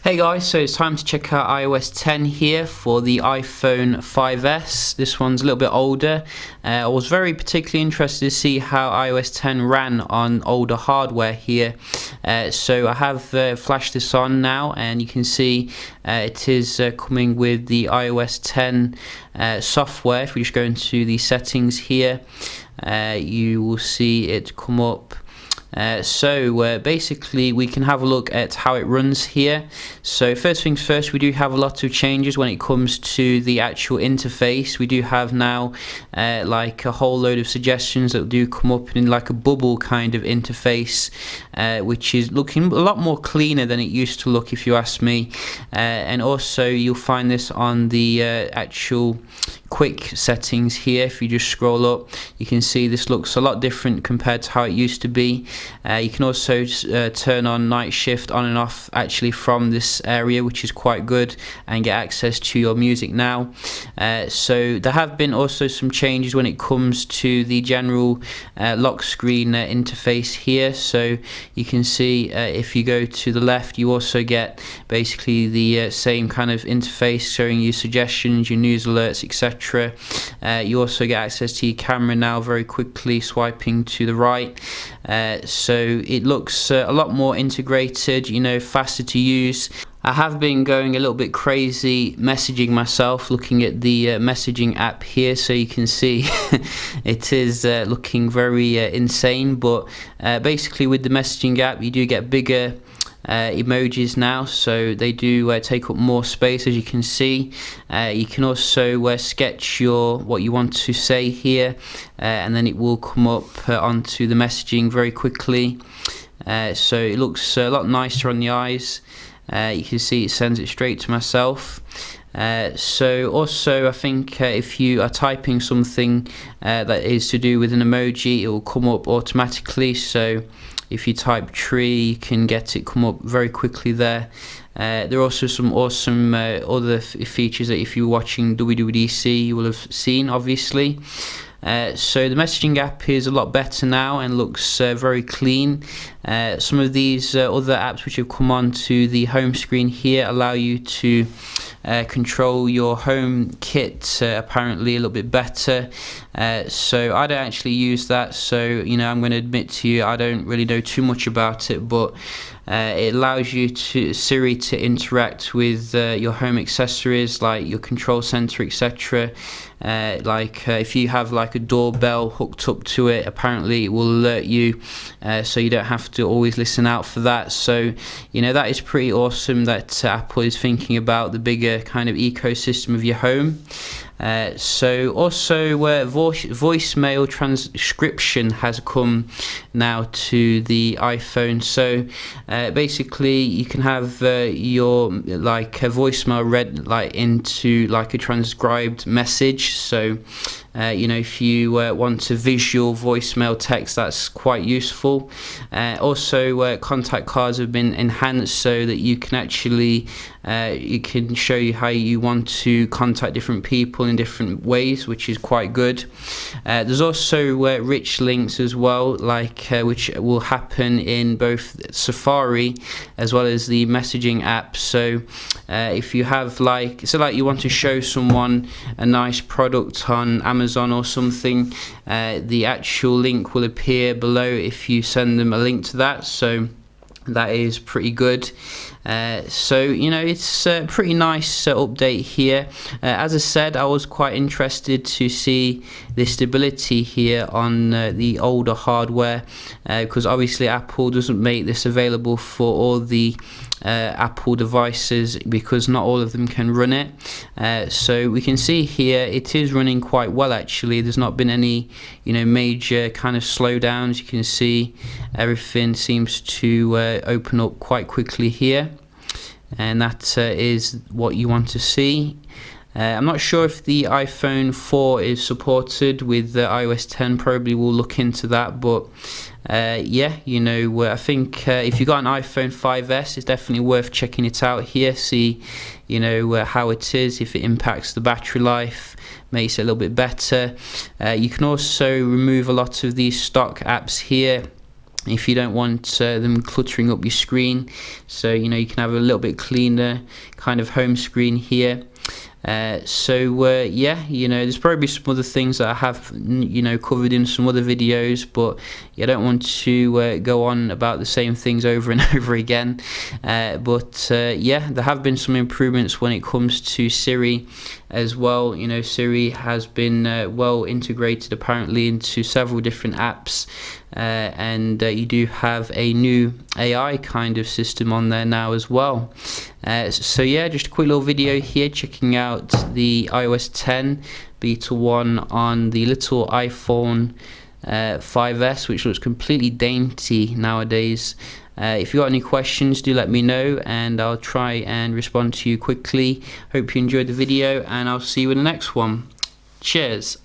Hey guys, so it's time to check out iOS 10 here for the iPhone 5S. This one's a little bit older. I was very particularly interested to see how iOS 10 ran on older hardware here. So I have flashed this on now, and you can see it is coming with the iOS 10 software. If we just go into the settings here, you will see it come up. So basically we can have a look at how it runs here. So first things first, we do have a lot of changes when it comes to the actual interface. We do have now like a whole load of suggestions that do come up in like a bubble kind of interface, which is looking a lot more cleaner than it used to look, if you ask me. And also you'll find this on the actual quick settings here. If you just scroll up, you can see this looks a lot different compared to how it used to be. You can also turn on night shift on and off actually from this area, which is quite good, and get access to your music now. So there have been also some changes when it comes to the general lock screen interface here. So you can see if you go to the left, you also get basically the same kind of interface showing you suggestions, your news alerts, etc. You also get access to your camera now very quickly, swiping to the right. So it looks a lot more integrated, you know, faster to use. I have been going a little bit crazy messaging myself, looking at the messaging app here, so you can see it is looking very insane. But basically with the messaging app, you do get bigger emojis now, so they do take up more space, as you can see. You can also sketch what you want to say here, and then it will come up onto the messaging very quickly. So it looks a lot nicer on the eyes. You can see it sends it straight to myself. So also I think if you are typing something that is to do with an emoji, it will come up automatically. So if you type tree, you can get it come up very quickly there. There are also some awesome other features that if you're watching WWDC you will have seen, obviously. So the messaging app is a lot better now and looks very clean. Some of these other apps which have come onto the home screen here allow you to control your home kit apparently a little bit better. So I don't actually use that, so you know, I'm going to admit to you I don't really know too much about it, but it allows you Siri to interact with your home accessories like your control center, etc. If you have like a doorbell hooked up to it, apparently it will alert you, so you don't have to always listen out for that. So you know, that is pretty awesome that Apple is thinking about the bigger kind of ecosystem of your home. So also voicemail transcription has come now to the iPhone. So basically you can have your like a voicemail read like into like a transcribed message. So you know, if you want a visual voicemail text, that's quite useful. Also contact cards have been enhanced so that you can actually it can show you how you want to contact different people in different ways, which is quite good. There's also rich links as well, like which will happen in both Safari as well as the messaging app. So if you have like you want to show someone a nice product on Amazon or something, the actual link will appear below if you send them a link to that. So that is pretty good. So you know, it's a pretty nice update here. As I said, I was quite interested to see the stability here on the older hardware, because obviously Apple doesn't make this available for all the Apple devices, because not all of them can run it. So we can see here it is running quite well actually. There's not been any, you know, major kind of slowdowns. You can see everything seems to open up quite quickly here, and that is what you want to see. I'm not sure if the iPhone 4 is supported with iOS 10. Probably we'll look into that, but yeah, you know, I think if you got an iPhone 5S, it's definitely worth checking it out here. See, you know, how it is, if it impacts the battery life, makes it a little bit better. You can also remove a lot of these stock apps here. if you don't want them cluttering up your screen. So you know, you can have a little bit cleaner kind of home screen here. Yeah, you know, there's probably some other things that I have, you know, covered in some other videos, but I don't want to go on about the same things over and over again. Yeah, there have been some improvements when it comes to Siri as well. You know, Siri has been well integrated apparently into several different apps, and you do have a new AI kind of system on there now as well. So yeah, just a quick little video here checking out the iOS 10 beta 1 on the little iPhone 5S, which looks completely dainty nowadays. If you got any questions, do let me know and I'll try and respond to you quickly. Hope you enjoyed the video, and I'll see you in the next one. Cheers.